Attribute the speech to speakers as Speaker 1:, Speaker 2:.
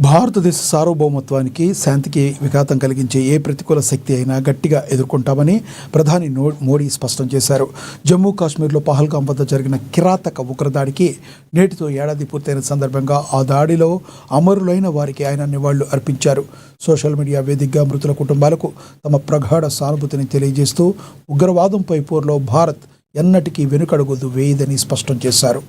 Speaker 1: భారతదేశ సార్వభౌమత్వానికి, శాంతికి విఘాతం కలిగించే ఏ ప్రతికూల శక్తి అయినా గట్టిగా ఎదుర్కొంటామని ప్రధాని మోడీ స్పష్టం చేశారు. జమ్మూ కాశ్మీర్లో పహల్గాం వద్ద జరిగిన కిరాతక ఉగ్రదాడికి నేటితో ఏడాది పూర్తయిన సందర్భంగా ఆ దాడిలో అమరులైన వారికి ఆయన నివాళులు అర్పించారు. సోషల్ మీడియా వేదికగా మృతుల కుటుంబాలకు తమ ప్రగాఢ సానుభూతిని తెలియజేస్తూ ఉగ్రవాదంపై పోరులో భారత్ ఎన్నటికీ వెనుకడుగు వేయదని స్పష్టం చేశారు.